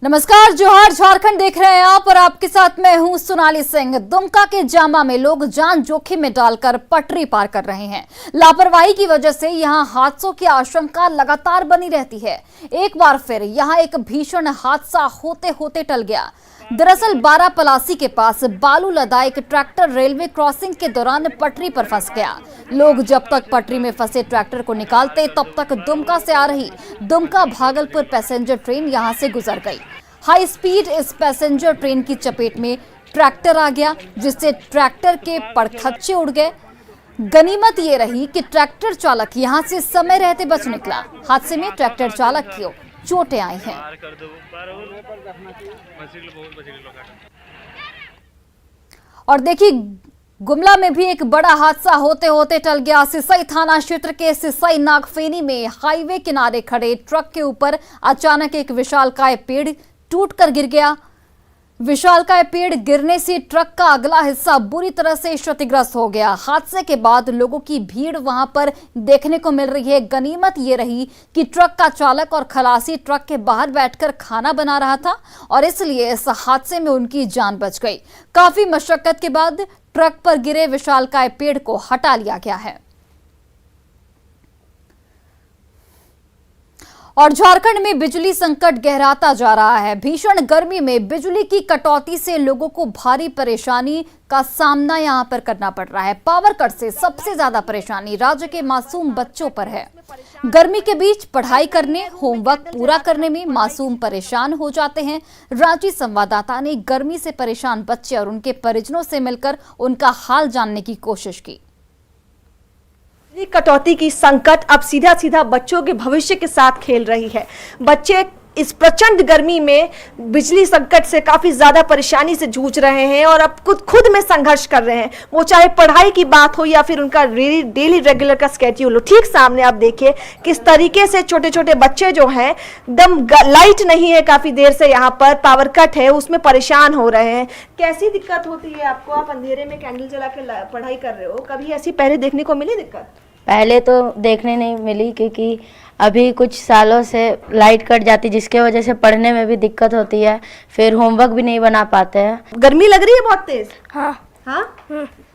नमस्कार, जोहार, झारखंड देख रहे हैं आप और आपके साथ मैं हूं सोनाली सिंह। दुमका के जामा में लोग जान जोखिम में डालकर पटरी पार कर रहे हैं। लापरवाही की वजह से यहां हादसों की आशंका लगातार बनी रहती है। एक बार फिर यहां एक भीषण हादसा होते होते टल गया। दरअसल बारापलासी के पास बालू लदा एक ट्रैक्टर रेलवे क्रॉसिंग के दौरान पटरी पर फंस गया। लोग जब तक पटरी में फंसे ट्रैक्टर को निकालते तब तक दुमका से आ रही दुमका भागलपुर पैसेंजर ट्रेन यहां से गुजर गई। हाई स्पीड इस पैसेंजर ट्रेन की चपेट में ट्रैक्टर आ गया, जिससे ट्रैक्टर के पड़खच्चे उड़ गए। गनीमत ये रही कि ट्रैक्टर चालक यहां से समय रहते बच निकला। हादसे में ट्रैक्टर चालक की चोटें आई हैं। और देखिए, गुमला में भी एक बड़ा हादसा होते होते टल गया। सिसई थाना क्षेत्र के सिसई नागफेनी में हाईवे किनारे खड़े ट्रक के ऊपर अचानक एक विशालकाय पेड़ टूटकर गिर गया। विशालकाय पेड़ गिरने से ट्रक का अगला हिस्सा बुरी तरह से क्षतिग्रस्त हो गया। हादसे के बाद लोगों की भीड़ वहां पर देखने को मिल रही है। गनीमत ये रही कि ट्रक का चालक और खलासी ट्रक के बाहर बैठकर खाना बना रहा था और इसलिए इस हादसे में उनकी जान बच गई। काफी मशक्कत के बाद ट्रक पर गिरे विशालकाय पेड़ को हटा लिया गया है। और झारखंड में बिजली संकट गहराता जा रहा है। भीषण गर्मी में बिजली की कटौती से लोगों को भारी परेशानी का सामना यहां पर करना पड़ रहा है। पावर कट से सबसे ज्यादा परेशानी राज्य के मासूम बच्चों पर है। गर्मी के बीच पढ़ाई करने, होमवर्क पूरा करने में मासूम परेशान हो जाते हैं। रांची संवाददाता ने गर्मी से परेशान बच्चे और उनके परिजनों से मिलकर उनका हाल जानने की कोशिश की। कटौती की संकट अब सीधा सीधा बच्चों के भविष्य के साथ खेल रही है। बच्चे इस प्रचंड गर्मी में बिजली संकट से काफी ज्यादा परेशानी से जूझ रहे हैं और अब खुद में संघर्ष कर रहे हैं। वो चाहे पढ़ाई की बात हो या फिर उनका डेली रेगुलर का स्केड्यूल हो। ठीक सामने आप देखिए किस तरीके से छोटे छोटे बच्चे जो हैं, एकदम लाइट नहीं है, काफी देर से यहाँ पर पावर कट है, उसमें परेशान हो रहे हैं। कैसी दिक्कत होती है आपको? आप अंधेरे में कैंडल जला के पढ़ाई कर रहे हो, कभी ऐसी पहले देखने को मिली दिक्कत? पहले तो देखने नहीं मिली, क्योंकि अभी कुछ सालों से लाइट कट जाती, जिसके वजह से पढ़ने में भी दिक्कत होती है, फिर होमवर्क भी नहीं बना पाते हैं। गर्मी लग रही है बहुत तेज? हाँ। हाँ?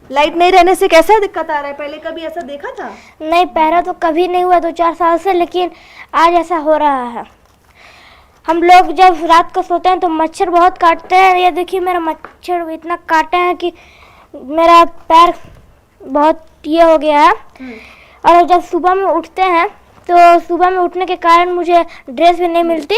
लाइट नहीं रहने से कैसा दिक्कत आ रहा है? पहले कभी ऐसा देखा था? नहीं, पहले तो कभी नहीं हुआ 2-4 साल से, लेकिन आज ऐसा हो रहा है। हम लोग जब रात को सोते हैं तो मच्छर बहुत काटते हैं। ये देखिए, मेरा मच्छर इतना काटे हैं कि मेरा पैर बहुत ये हो गया है। और जब सुबह में उठते हैं तो सुबह में उठने के कारण मुझे ड्रेस भी नहीं मिलती,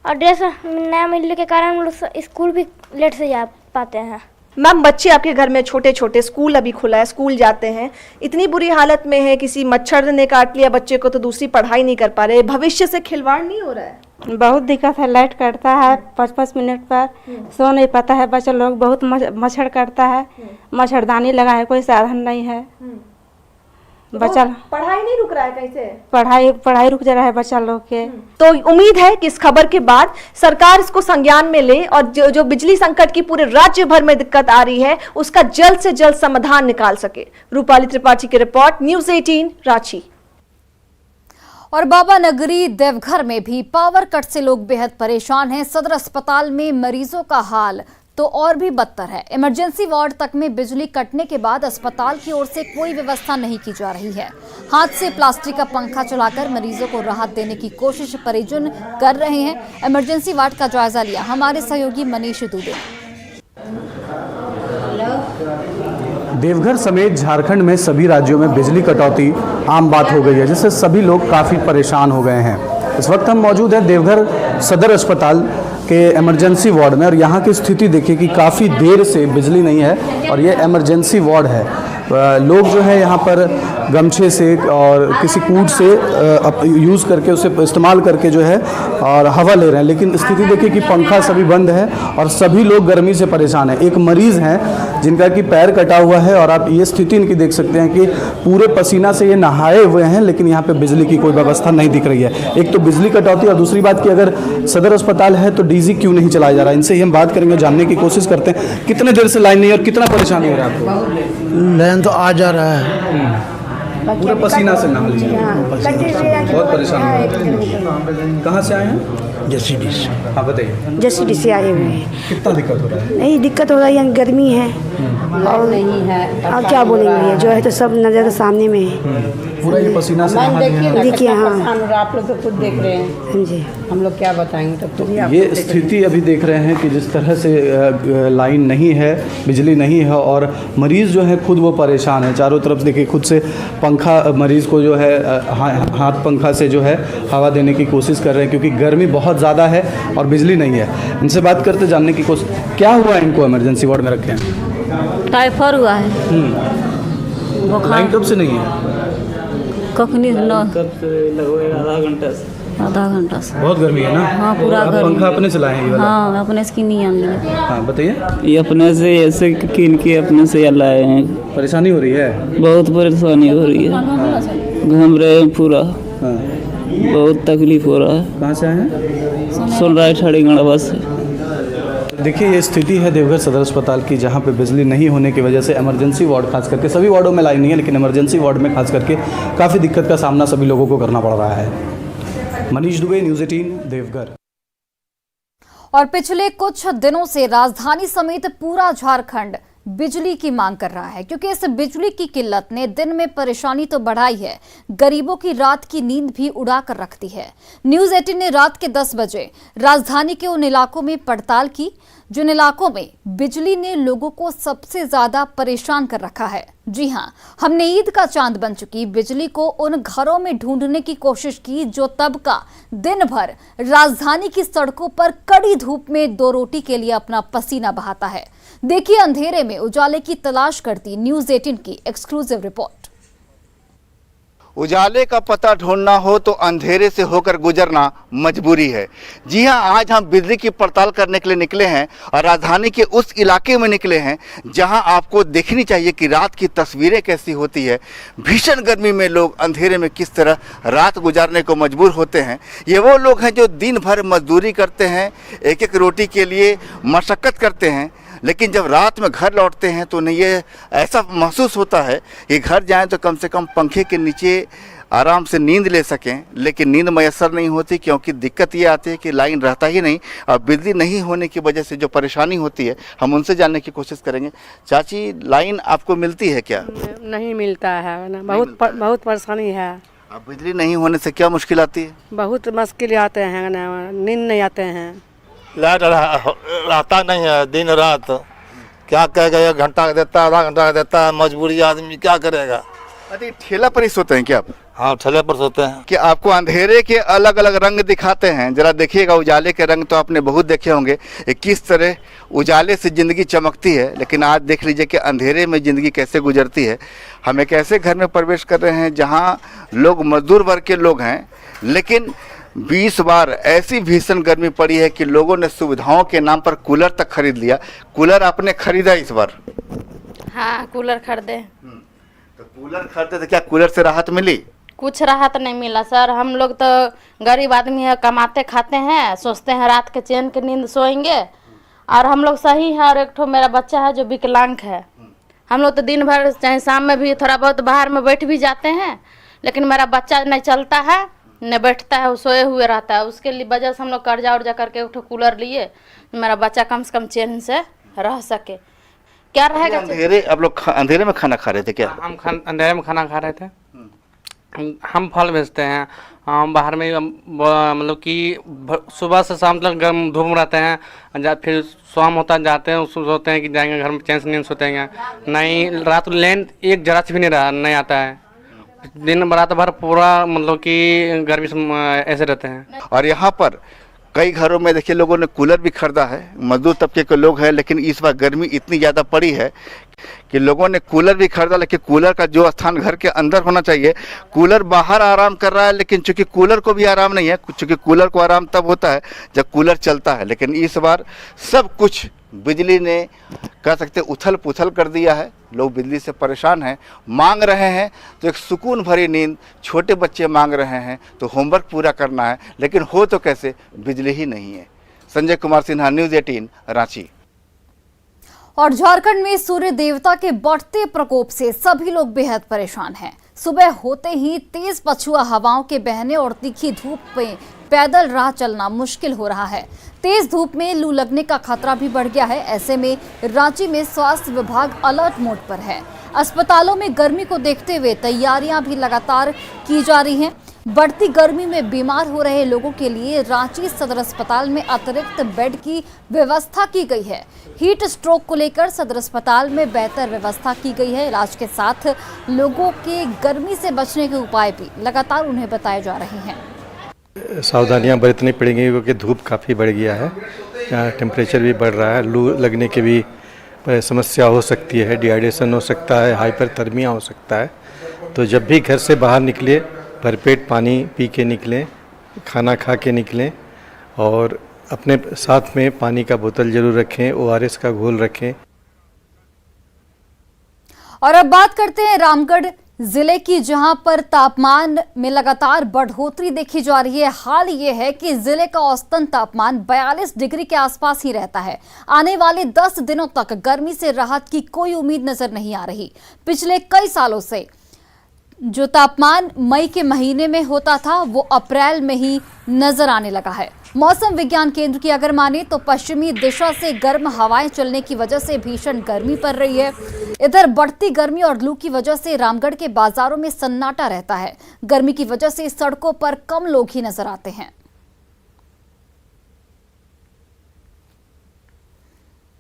और ड्रेस न मिलने के कारण हम लोग स्कूल भी लेट से जा पाते हैं। मैम, बच्चे आपके घर में छोटे छोटे, स्कूल अभी खुला है, स्कूल जाते हैं, इतनी बुरी हालत में है, किसी मच्छर ने काट लिया बच्चे को तो दूसरी पढ़ाई नहीं कर पा रहे, भविष्य से खिलवाड़ नहीं हो रहा है? बहुत दिक्कत है। लाइट कटता है 5-5 मिनट पर, सो नहीं पाता है बच्चा लोग। बहुत मच्छर काटता है, मच्छरदानी लगा है, कोई साधन नहीं है। बच्चा पढ़ाई नहीं रुक रहा है, कैसे पढ़ाई रुक जा रहा है बच्चा लोग के। तो उम्मीद है कि इस खबर के बाद सरकार इसको संज्ञान में ले और जो बिजली संकट की पूरे राज्य भर में दिक्कत आ रही है उसका जल्द से जल्द समाधान निकाल सके। रूपाली त्रिपाठी की रिपोर्ट, न्यूज़ 18 रांची। और बाबा नगरी देवघर में भी पावर कट से लोग बेहद परेशान हैं। सदर अस्पताल में मरीजों का हाल तो और भी बदतर है। इमरजेंसी वार्ड तक में बिजली कटने के बाद अस्पताल की ओर से कोई व्यवस्था नहीं की जा रही है। हाथ से प्लास्टिक का पंखा चलाकर मरीजों को राहत देने की कोशिश परिजन कर रहे हैं। इमरजेंसी वार्ड का जायजा लिया हमारे सहयोगी मनीष दुबे। देवघर समेत झारखंड में सभी राज्यों में बिजली कटौती आम बात हो गई है, जिससे सभी लोग काफ़ी परेशान हो गए हैं। इस वक्त हम मौजूद हैं देवघर सदर अस्पताल के इमरजेंसी वार्ड में और यहाँ की स्थिति देखिए कि काफ़ी देर से बिजली नहीं है और ये इमरजेंसी वार्ड है। लोग जो है यहाँ पर गमछे से और किसी कूट से यूज़ करके उसे इस्तेमाल करके जो है और हवा ले रहे हैं, लेकिन स्थिति देखिए कि पंखा सभी बंद है और सभी लोग गर्मी से परेशान हैं। एक मरीज़ हैं जिनका कि पैर कटा हुआ है और आप ये स्थिति इनकी देख सकते हैं कि पूरे पसीना से ये नहाए हुए हैं, लेकिन यहाँ पे बिजली की कोई व्यवस्था नहीं दिख रही है। एक तो बिजली कटौती और दूसरी बात कि अगर सदर अस्पताल है तो डीजी क्यों नहीं चलाया जा रहा है। इनसे ही हम बात करेंगे, जानने की कोशिश करते हैं कितने देर से लाइन नहीं और कितना परेशानी हो रहा है आपको? लाइन तो आ जा रहा है, पूरा पसीना से नहा लिया, बहुत परेशान हो रहे। कहाँ से आए हैं? जसीडीस। हाँ बताइए, जसीडीस से आए हुए हैं। कितना दिक्कत हो रहा है? नहीं दिक्कत हो रही है, गर्मी है और नहीं है और क्या बोलेंगे, जो है तो सब नज़र के सामने में है। पूरा ये पसीना से नहा लिया। देखिए हाँ आप लोग तो खुद देख रहे हैं, हाँ जी, हम लोग क्या बताएंगे, तब तो ये स्थिति अभी देख रहे हैं कि जिस तरह से लाइन नहीं है, बिजली नहीं है और मरीज़ जो है खुद वो परेशान है। चारों तरफ देखिए, खुद से पंखा मरीज़ को जो है हाथ पंखा से जो है हवा देने की कोशिश कर रहे हैं क्योंकि गर्मी बहुत ज़्यादा है और बिजली नहीं है। इनसे बात करते जानने की कोशिश, क्या हुआ इनको इमरजेंसी वार्ड में रखे हैं? टाइफाइड हुआ है। लाइन कब से नहीं है? कखनी न आधा घंटा से। बहुत गर्मी है ना? हाँ पूरा आप गर्मी। पंखा अपने चलाए हैं ये वाला? हाँ अपने से नहीं आन लिए। हाँ बताइए, ये अपने से ऐसे कीन के अपने से लाए हैं। परेशानी हो रही है? बहुत परेशानी हो रही है, घूम रहे हैं पूरा, हाँ। बहुत तकलीफ हो रहा है। कहाँ से आए हैं? सुन रहा है ठाड़ी गणवा से। देखिए ये स्थिति है देवघर सदर अस्पताल की, जहाँ पे बिजली नहीं होने की वजह से इमरजेंसी वार्ड खास करके, सभी वार्डों में लाइन नहीं है लेकिन इमरजेंसी वार्ड में खास करके काफ़ी दिक्कत का सामना सभी लोगों को करना पड़ रहा है। मनीष दुबे, न्यूज़ 18 देवघर। और पिछले कुछ दिनों से राजधानी समेत पूरा झारखंड बिजली की मांग कर रहा है क्योंकि इस बिजली की किल्लत ने दिन में परेशानी तो बढ़ाई है, गरीबों की रात की नींद भी उड़ा कर रखती है। न्यूज़ 18 ने रात के 10 बजे राजधानी के उन इलाकों में पड़ताल की जिन इलाकों में बिजली ने लोगों को सबसे ज्यादा परेशान कर रखा है। जी हां, हमने ईद का चांद बन चुकी बिजली को उन घरों में ढूंढने की कोशिश की जो तबका दिन भर राजधानी की सड़कों पर कड़ी धूप में 2 रोटी के लिए अपना पसीना बहाता है। देखिए अंधेरे में उजाले की तलाश करती न्यूज़ 18 की एक्सक्लूसिव रिपोर्ट। उजाले का पता ढूंढना हो तो अंधेरे से होकर गुजरना मजबूरी है। जी हां, आज हम बिजली की पड़ताल करने के लिए निकले हैं और राजधानी के उस इलाके में निकले हैं जहां आपको देखनी चाहिए कि रात की तस्वीरें कैसी होती है। भीषण गर्मी में लोग अंधेरे में किस तरह रात गुजारने को मजबूर होते हैं। ये वो लोग हैं जो दिन भर मजदूरी करते हैं, एक एक रोटी के लिए मशक्क़त करते हैं, लेकिन जब रात में घर लौटते हैं तो उन्हें ये ऐसा महसूस होता है कि घर जाएं तो कम से कम पंखे के नीचे आराम से नींद ले सकें, लेकिन नींद मैसर नहीं होती क्योंकि दिक्कत ये आती है कि लाइन रहता ही नहीं और बिजली नहीं होने की वजह से जो परेशानी होती है हम उनसे जानने की कोशिश करेंगे। चाची, लाइन आपको मिलती है क्या? नहीं मिलता है ना, बहुत परेशानी है। अब बिजली नहीं होने से क्या मुश्किल आती है? बहुत मुश्किल आते हैं ना, नींद नहीं आते हैं। लाइट रहता नहीं है दिन रात, क्या कहेगा, 1 घंटा देता है, आधा घंटा देता है, मजबूरी आदमी क्या करेगा। अरे ठेला पर ही सोते हैं क्या आप? हाँ ठेले पर सोते हैं। कि आपको अंधेरे के अलग अलग रंग दिखाते हैं, जरा देखिएगा उजाले के रंग तो आपने बहुत देखे होंगे, किस तरह उजाले से ज़िंदगी चमकती है, लेकिन आज देख लीजिए कि अंधेरे में ज़िंदगी कैसे गुजरती है। हम एक ऐसे घर में प्रवेश कर रहे हैं जहाँ लोग मजदूर वर्ग के लोग हैं, लेकिन 20 बार ऐसी भीषण गर्मी पड़ी है कि लोगों ने सुविधाओं के नाम पर कूलर तक खरीद लिया। कूलर आपने खरीदा इस बार? हाँ कूलर खरीदे। तो कूलर खरीदे तो क्या कूलर से राहत मिली? कुछ राहत नहीं मिला सर, हम लोग तो गरीब आदमी है, कमाते खाते हैं, सोचते हैं रात के चैन की नींद सोएंगे। और हम लोग सही है और एक ठो मेरा बच्चा है जो विकलांग है। हम लोग तो दिन भर चाहे शाम में भी थोड़ा बहुत बाहर में बैठ भी जाते हैं, लेकिन मेरा बच्चा नहीं चलता है न बैठता है, वो सोए हुए रहता है। उसके लिए वजह से हम लोग कर्जा उर्जा करके एक कूलर लिए, मेरा बच्चा कम से कम चैन से रह सके। क्या रहेगा? अंधेरे, आप लोग अंधेरे में खाना खा रहे थे क्या? हम अंधेरे में खाना खा रहे थे। हम फल बेचते हैं, हम बाहर में मतलब कि सुबह से शाम तक गर्म धूप रहते हैं, फिर शाम होता जाते हैं, सोचते हैं कि जाएंगे घर में चैन से नींद सोतेंगे नहीं, रात लेन एक जरा भी नहीं आता है। दिन रात भर पूरा मतलब कि गर्मी से ऐसे रहते हैं। और यहाँ पर कई घरों में देखिए लोगों ने कूलर भी खरीदा है, मजदूर तबके के लोग हैं, लेकिन इस बार गर्मी इतनी ज़्यादा पड़ी है कि लोगों ने कूलर भी खरीदा, लेकिन कूलर का जो स्थान घर के अंदर होना चाहिए, कूलर बाहर आराम कर रहा है। लेकिन चूंकि कूलर को भी आराम नहीं है, चूंकि कूलर को आराम तब होता है जब कूलर चलता है, लेकिन इस बार सब कुछ बिजली ने कह सकते उथल पुथल कर दिया है। लोग बिजली से परेशान हैं, मांग रहे हैं तो एक सुकून भरी नींद, छोटे बच्चे मांग रहे हैं तो होमवर्क पूरा करना है, लेकिन हो तो कैसे, बिजली ही नहीं है। संजय कुमार सिन्हा, न्यूज़ 18 रांची। और झारखंड में सूर्य देवता के बढ़ते प्रकोप से सभी लोग बेहद परेशान हैं। सुबह होते ही तेज पछुआ हवाओं के बहने और तीखी धूप में पैदल राह चलना मुश्किल हो रहा है। तेज धूप में लू लगने का खतरा भी बढ़ गया है। ऐसे में रांची में स्वास्थ्य विभाग अलर्ट मोड पर है। अस्पतालों में गर्मी को देखते हुए तैयारियां भी लगातार की जा रही हैं। बढ़ती गर्मी में बीमार हो रहे लोगों के लिए रांची सदर अस्पताल में अतिरिक्त बेड की व्यवस्था की गई है। हीट स्ट्रोक को लेकर सदर अस्पताल में बेहतर व्यवस्था की गई है। इलाज के साथ लोगों के गर्मी से बचने के उपाय भी लगातार उन्हें बताए जा रहे हैं। सावधानियां बरतनी पड़ेंगी क्योंकि धूप काफ़ी बढ़ गया है, टेम्परेचर भी बढ़ रहा है, लू लगने की भी समस्या हो सकती है, डिहाइड्रेशन हो सकता है, हाइपरथर्मिया हो सकता है। तो जब भी घर से बाहर निकले भरपेट पानी पी के निकलें, खाना खा के निकलें और अपने साथ में पानी का बोतल जरूर रखें, ORS का घोल रखें। और अब बात करते हैं रामगढ़ जिले की, जहां पर तापमान में लगातार बढ़ोतरी देखी जा रही है। हाल ये है कि जिले का औसतन तापमान 42 डिग्री के आसपास ही रहता है। आने वाले 10 दिनों तक गर्मी से राहत की कोई उम्मीद नजर नहीं आ रही। पिछले कई सालों से जो तापमान मई के महीने में होता था वो अप्रैल में ही नजर आने लगा है। मौसम विज्ञान केंद्र की अगर माने तो पश्चिमी दिशा से गर्म हवाएं चलने की वजह से भीषण गर्मी पड़ रही है। इधर बढ़ती गर्मी और लू की वजह से रामगढ़ के बाजारों में सन्नाटा रहता है। गर्मी की वजह से सड़कों पर कम लोग ही नजर आते हैं।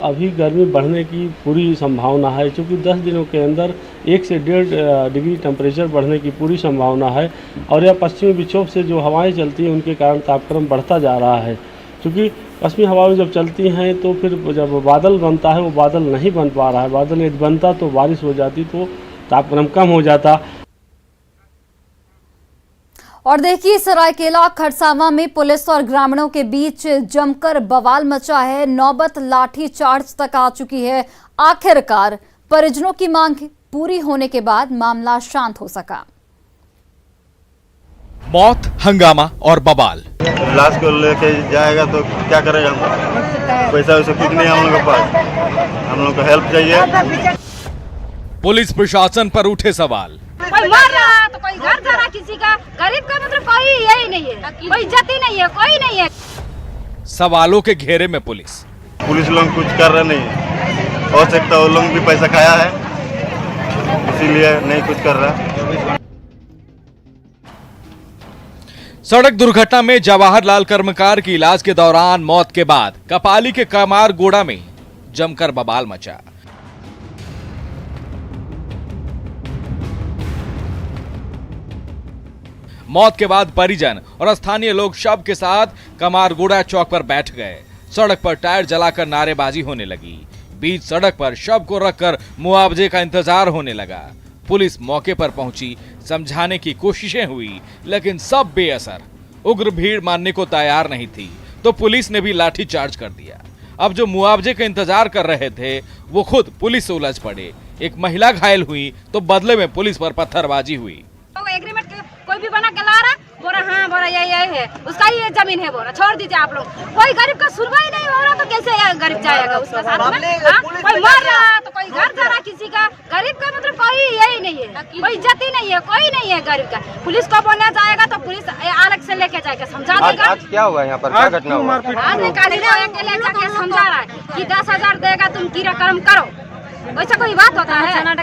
अभी गर्मी बढ़ने की पूरी संभावना है, क्योंकि 10 दिनों के अंदर 1 से 1.5 डिग्री टेम्परेचर बढ़ने की पूरी संभावना है। और यह पश्चिमी विक्षोभ से जो हवाएं चलती हैं उनके कारण तापक्रम बढ़ता जा रहा है। क्योंकि पश्चिमी हवाएं जब चलती हैं तो फिर जब बादल बनता है वो बादल नहीं बन पा रहा है। बादल यदि बनता तो बारिश हो जाती तो तापक्रम कम हो जाता। और देखिए सरायकेला खरसावां में पुलिस और ग्रामीणों के बीच जमकर बवाल मचा है। नौबत लाठी चार्ज तक आ चुकी है। आखिरकार परिजनों की मांग पूरी होने के बाद मामला शांत हो सका। मौत, हंगामा और बवाल। लाश को लेके जाएगा तो क्या करेगा? पैसा वैसा कुछ नहीं हम लोग के पास, हम लोग को हेल्प चाहिए। पुलिस प्रशासन पर उठे सवाल। कोई मर रहा तो कोई घर जा रहा, किसी का गरीब का मतलब कोई यही नहीं है, कोई इज्जत ही नहीं है, कोई नहीं है। सवालों के घेरे में पुलिस लोग कुछ कर रहे नहीं है। हो सकता है वो लोग भी पैसा खाया है इसीलिए नहीं कुछ कर रहा। सड़क दुर्घटना में जवाहरलाल कर्मकार की इलाज के दौरान मौत के बाद कपाली के कमार गोड़ा में जमकर बवाल मचा। मौत के बाद परिजन और स्थानीय लोग शव के साथ कमारगोड़ा चौक पर बैठ गए। सड़क पर टायर जलाकर नारेबाजी होने लगी। बीच सड़क पर शव को रखकर मुआवजे का इंतजार होने लगा। पुलिस मौके पर पहुंची, समझाने की कोशिशें हुई, लेकिन सब बेअसर। उग्र भीड़ मानने को तैयार नहीं थी, तो पुलिस ने भी लाठी चार्ज कर दिया। अब जो मुआवजे का इंतजार कर रहे थे वो खुद पुलिस से उलझ पड़े। एक महिला घायल हुई तो बदले में पुलिस पर पत्थरबाजी हुई। एग्रीमेंट कोई भी बना के ला रहा, बोरा हाँ बोरा यही है, उसका ही जमीन है, बोरा छोड़ दीजिए आप लोग। कोई गरीब का सुनवाई नहीं हो रहा तो कैसे गरीब जाएगा उसका साथ में? कोई मर रहा तो कोई घर जा रहा, किसी का गरीब का मतलब कोई यही नहीं है, कोई इज्जत ही नहीं है, कोई नहीं है गरीब का। पुलिस को बोलने जाएगा तो पुलिस अलग से लेके जाके समझा देगा। आज क्या हुआ यहाँ पर, क्या घटना हुआ? आज निकाली अकेले जाके समझा रहा है कि 10,000 देगा तुम क्रियाक्रम करो। वैसा कोई बात होता है?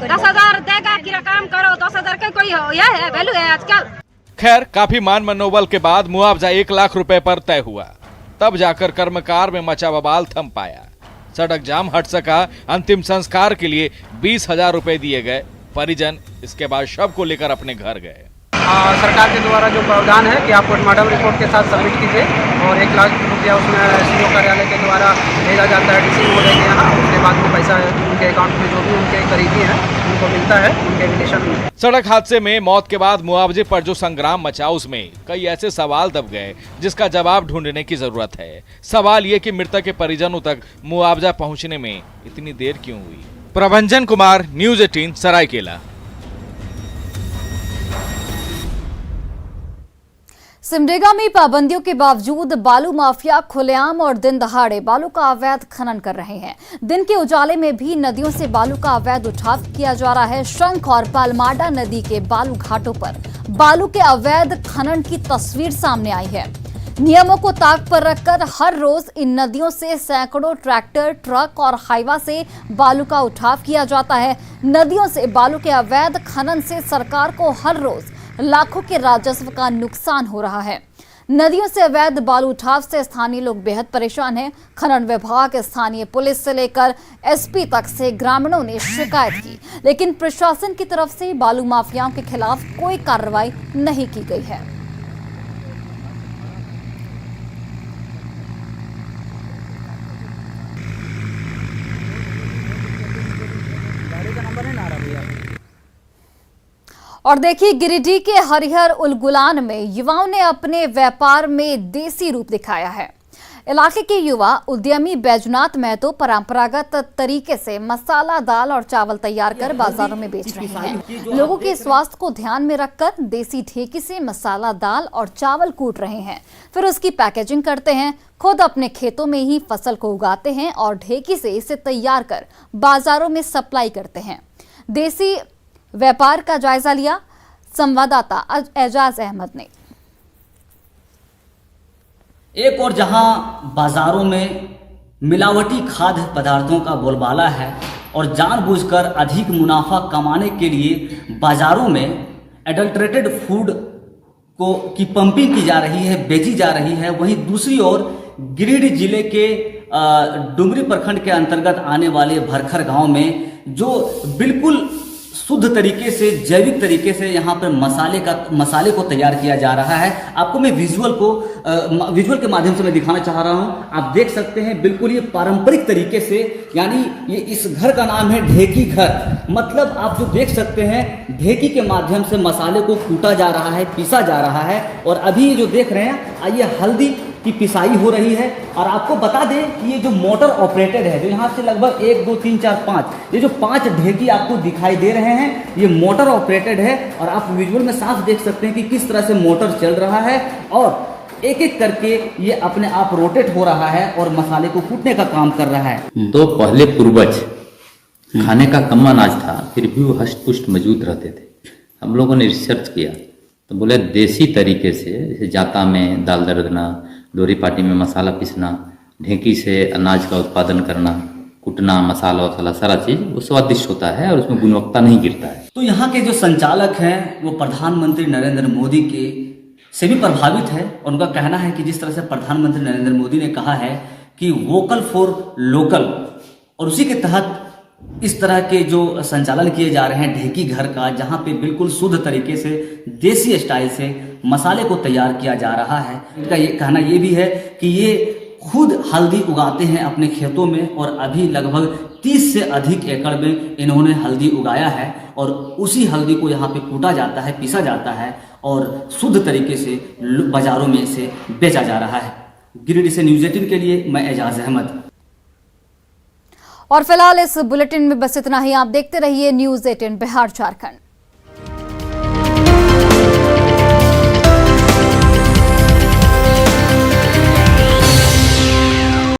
10,000 देगा क्रियाक्रम करो, 10,000 का कोई यह है वैल्यू है आजकल। खैर काफी मान मनोबल के बाद मुआवजा 1 लाख रुपए पर तय हुआ। तब जाकर कर्मकार में मचा बवाल थम पाया। सड़क जाम हट सका। अंतिम संस्कार के लिए 20,000 रुपए दिए गए। परिजन इसके बाद शव को लेकर अपने घर गए। सरकार के द्वारा जो प्रावधान है कि आप पोस्टमार्टम रिपोर्ट के साथ सबमिट कीजिए और 1 लाख रुपया उसमें SDO कार्यालय के द्वारा भेजा जाता है DC महोदय के यहाँ। उसके बाद वो पैसा उनके अकाउंट में जो भी उनके करीबी हैं उनको मिलता है उनके रिलेशन में। सड़क हादसे में मौत के बाद मुआवजे पर जो संग्राम मचा उसमें कई ऐसे सवाल दब गए जिसका जवाब ढूंढने की जरूरत है। सवाल ये कि मृतक के परिजनों तक मुआवजा पहुँचने में इतनी देर क्यों हुई? प्रभंजन कुमार, न्यूज़ 18 सरायकेला। सिमडेगा में पाबंदियों के बावजूद बालू माफिया खुलेआम और दिन दहाड़े बालू का अवैध खनन कर रहे हैं। दिन के उजाले में भी नदियों से बालू का अवैध उठाव किया जा रहा है। शंख और पालमाडा नदी के बालू घाटों पर बालू के अवैध खनन की तस्वीर सामने आई है। नियमों को ताक पर रखकर हर रोज इन नदियों से सैकड़ों ट्रैक्टर, ट्रक और हाईवा से बालू का उठाव किया जाता है। नदियों से बालू के अवैध खनन से सरकार को हर रोज लाखों के राजस्व का नुकसान हो रहा है। नदियों से अवैध बालू उठाव से स्थानीय लोग बेहद परेशान हैं। खनन विभाग, स्थानीय पुलिस से लेकर एसपी तक से ग्रामीणों ने शिकायत की, लेकिन प्रशासन की तरफ से बालू माफियाओं के खिलाफ कोई कार्रवाई नहीं की गई है। और देखिए, गिरिडीह के हरिहर उलगुलान में युवाओं ने अपने व्यापार में देसी रूप दिखाया है। इलाके के युवा उद्यमी बैजनाथ महतो परंपरागत तरीके से मसाला, दाल और चावल तैयार कर बाजारों में बेच रहे हैं। लोगों के स्वास्थ्य को ध्यान में रखकर देसी ढेकी से मसाला, दाल और चावल कूट रहे हैं, फिर उसकी पैकेजिंग करते हैं। खुद अपने खेतों में ही फसल को उगाते हैं और ढेकी से इसे तैयार कर बाजारों में सप्लाई करते हैं। देसी व्यापार का जायजा लिया संवाददाता एजाज अहमद ने। एक और जहां बाजारों में मिलावटी खाद्य पदार्थों का बोलबाला है और जानबूझकर अधिक मुनाफा कमाने के लिए बाजारों में एडल्ट्रेटेड फूड की पंपिंग की जा रही है, बेची जा रही है, वहीं दूसरी ओर गिरिडीह जिले के डुमरी प्रखंड के अंतर्गत आने वाले भरखर गांव में जो बिल्कुल शुद्ध तरीके से, जैविक तरीके से यहाँ पर मसाले को तैयार किया जा रहा है। आपको मैं विजुअल के माध्यम से मैं दिखाना चाह रहा हूँ। आप देख सकते हैं बिल्कुल ये पारंपरिक तरीके से, यानी ये इस घर का नाम है ढेकी घर। मतलब आप जो देख सकते हैं, ढेकी के माध्यम से मसाले को कूटा जा रहा है, पीसा जा रहा है। और अभी ये जो देख रहे हैं, ये हल्दी की पिसाई हो रही है। और आपको बता दें कि ये जो मोटर ऑपरेटेड है, जो यहाँ से लगभग 1 2 3 4 5, ये जो 5 ढेकी आपको दिखाई दे रहे हैं, ये मोटर ऑपरेटेड है। और आप विजुअल में साफ देख सकते हैं कि किस तरह से मोटर चल रहा है और एक एक करके ये अपने आप रोटेट हो रहा है और मसाले को कूटने का काम कर रहा है। दो पहले पूर्वज खाने का कम अनाज था, फिर भी वो हष्ट पुष्ट मौजूद रहते थे। हम लोगों ने रिसर्च किया तो बोले देसी तरीके से, जैसे जाता में दाल दरदना, डोरी पाटी में मसाला पीसना, ढेंकी से अनाज का उत्पादन करना, कुटना, मसाला वसाला सारा चीज़ वो स्वादिष्ट होता है और उसमें गुणवत्ता नहीं गिरता है। तो यहाँ के जो संचालक हैं वो प्रधानमंत्री नरेंद्र मोदी के से भी प्रभावित है। उनका कहना है कि जिस तरह से प्रधानमंत्री नरेंद्र मोदी ने कहा है कि वोकल फॉर लोकल, और उसी के तहत इस तरह के जो संचालन किए जा रहे हैं ढेकी घर का, जहाँ पे बिल्कुल शुद्ध तरीके से देसी स्टाइल से मसाले को तैयार किया जा रहा है। इनका ये कहना ये भी है कि ये खुद हल्दी उगाते हैं अपने खेतों में और अभी लगभग 30 से अधिक एकड़ में इन्होंने हल्दी उगाया है और उसी हल्दी को यहाँ पे कूटा जाता है, पीसा जाता है और शुद्ध तरीके से बाजारों में इसे बेचा जा रहा है। गिरिडीह से न्यूज़ 18 के लिए मैं एजाज अहमद। और फिलहाल इस बुलेटिन में बस इतना ही। आप देखते रहिए न्यूज़ 18 बिहार झारखंड।